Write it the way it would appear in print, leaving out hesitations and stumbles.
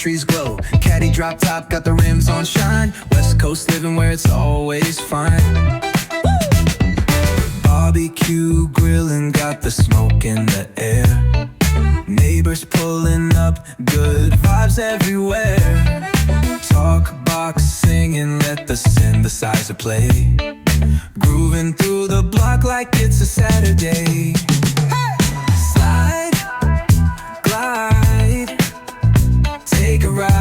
trees glow. Caddy drop top, got the rims on shine. West Coast living where it's always fine. Barbecue grilling, got the smoke in the air. Neighbors pulling up, good vibes everywhere. Talk box singing, let the synthesizer play. Grooving through the block like it's a Saturday. Slide, glide, take a ride.